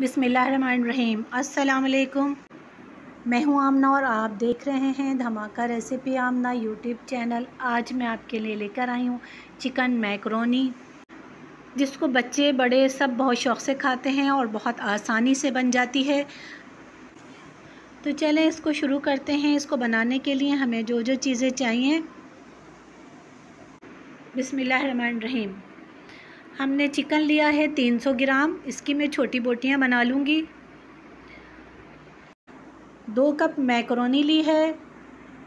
बिस्मिल्लाहिर्रहमानिर्रहीम। अस्सलाम वालेकुम। मैं हूं आमना और आप देख रहे हैं धमाका रेसिपी आमना यूट्यूब चैनल। आज मैं आपके लिए लेकर आई हूं चिकन मैकरोनी, जिसको बच्चे बड़े सब बहुत शौक़ से खाते हैं और बहुत आसानी से बन जाती है। तो चलें इसको शुरू करते हैं। इसको बनाने के लिए हमें जो जो चीज़ें चाहिए, बिस्मिल्लाहिर्रहमानिर्रहीम। हमने चिकन लिया है 300 ग्राम। इसकी मैं छोटी बोटियां बना लूँगी। 2 कप मैकरोनी ली है।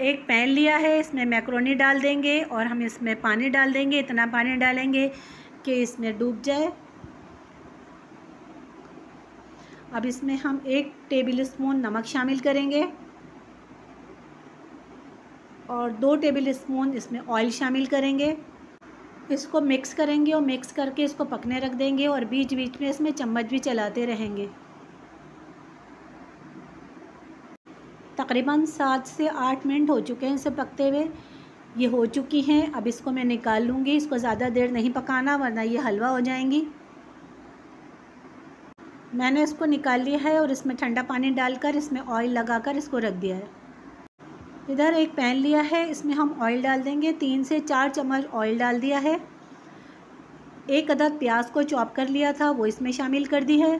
एक पैन लिया है, इसमें मैकरोनी डाल देंगे और हम इसमें पानी डाल देंगे। इतना पानी डालेंगे कि इसमें डूब जाए। अब इसमें हम 1 टेबल स्पून नमक शामिल करेंगे और 2 टेबल स्पून इसमें ऑयल शामिल करेंगे। इसको मिक्स करेंगे और मिक्स करके इसको पकने रख देंगे और बीच बीच में इसमें चम्मच भी चलाते रहेंगे। तकरीबन 7 से 8 मिनट हो चुके हैं इसे पकते हुए। ये हो चुकी हैं। अब इसको मैं निकाल लूँगी। इसको ज़्यादा देर नहीं पकाना वरना ये हलवा हो जाएंगी। मैंने इसको निकाल लिया है और इसमें ठंडा पानी डालकर इसमें ऑयल लगाकर इसको रख दिया है। इधर एक पैन लिया है, इसमें हम ऑयल डाल देंगे। 3 से 4 चम्मच ऑयल डाल दिया है। 1 अदद प्याज को चॉप कर लिया था वो इसमें शामिल कर दी है।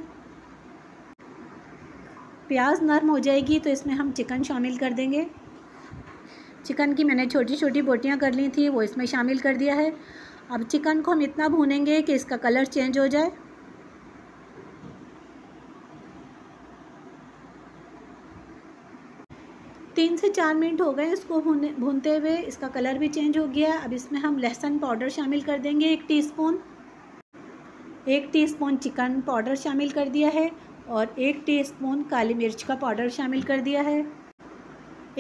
प्याज नरम हो जाएगी तो इसमें हम चिकन शामिल कर देंगे। चिकन की मैंने छोटी छोटी बोटियां कर ली थी, वो इसमें शामिल कर दिया है। अब चिकन को हम इतना भूनेंगे कि इसका कलर चेंज हो जाए। तीन से 4 मिनट हो गए इसको भूनते हुए। इसका कलर भी चेंज हो गया। अब इसमें हम लहसुन पाउडर शामिल कर देंगे 1 टीस्पून। 1 टीस्पून चिकन पाउडर शामिल कर दिया है और 1 टीस्पून काली मिर्च का पाउडर शामिल कर दिया है।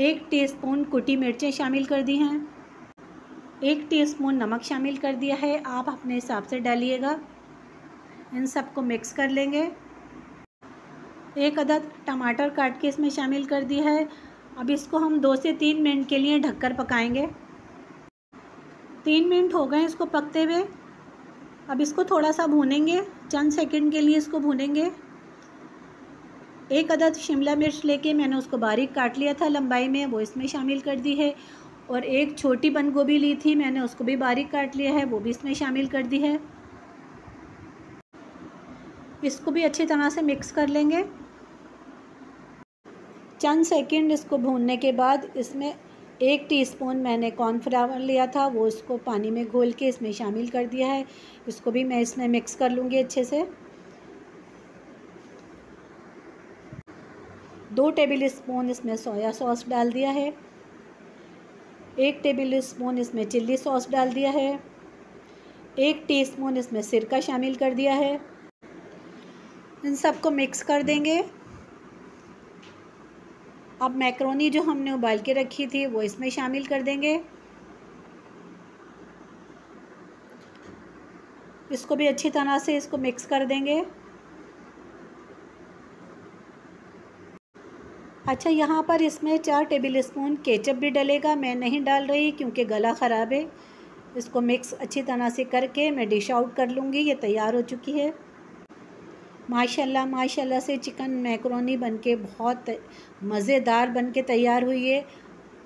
1 टीस्पून कुटी मिर्चें शामिल कर दी हैं। 1 टीस्पून नमक शामिल कर दिया है। आप अपने हिसाब से डालिएगा। इन सबको मिक्स कर लेंगे। 1 अदद टमाटर काट के इसमें शामिल कर दिया है। अब इसको हम 2 से 3 मिनट के लिए ढककर पकाएंगे। 3 मिनट हो गए इसको पकते हुए। अब इसको थोड़ा सा भूनेंगे, चंद सेकंड के लिए इसको भूनेंगे। 1 अदद शिमला मिर्च लेके मैंने उसको बारीक काट लिया था लंबाई में, वो इसमें शामिल कर दी है। और 1 छोटी बंद गोभी ली थी मैंने, उसको भी बारीक काट लिया है, वो भी इसमें शामिल कर दी है। इसको भी अच्छी तरह से मिक्स कर लेंगे। चंद सेकंड इसको भूनने के बाद इसमें 1 टीस्पून मैंने कॉर्नफ्लावर लिया था, वो इसको पानी में घोल के इसमें शामिल कर दिया है। इसको भी मैं इसमें मिक्स कर लूँगी अच्छे से। 2 टेबल स्पून इसमें सोया सॉस डाल दिया है। 1 टेबल स्पून इसमें चिल्ली सॉस डाल दिया है। 1 टीस्पून इसमें सिरका शामिल कर दिया है। इन सबको मिक्स कर देंगे। अब मैकरोनी जो हमने उबाल के रखी थी वो इसमें शामिल कर देंगे। इसको भी अच्छी तरह से इसको मिक्स कर देंगे। अच्छा, यहाँ पर इसमें 4 टेबल स्पून केचप भी डलेगा। मैं नहीं डाल रही क्योंकि गला ख़राब है। इसको मिक्स अच्छी तरह से करके मैं डिश आउट कर लूँगी। ये तैयार हो चुकी है। माशाल्लाह माशाल्लाह से चिकन मैकरोनी बनके बहुत मज़ेदार बनके तैयार हुई है।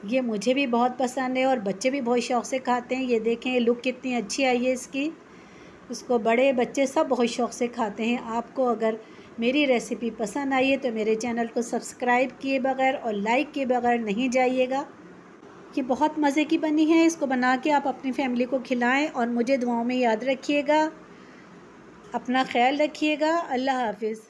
ये मुझे भी बहुत पसंद है और बच्चे भी बहुत शौक़ से खाते हैं। ये देखें लुक कितनी अच्छी आई है इसकी। इसको बड़े बच्चे सब बहुत शौक़ से खाते हैं। आपको अगर मेरी रेसिपी पसंद आई है तो मेरे चैनल को सब्सक्राइब किए बगैर और लाइक किए बगैर नहीं जाइएगा। ये बहुत मज़े की बनी है। इसको बना के आप अपनी फैमिली को खिलाएं और मुझे दुआओं में याद रखिएगा। अपना ख्याल रखिएगा। अल्लाह हाफ़िज़।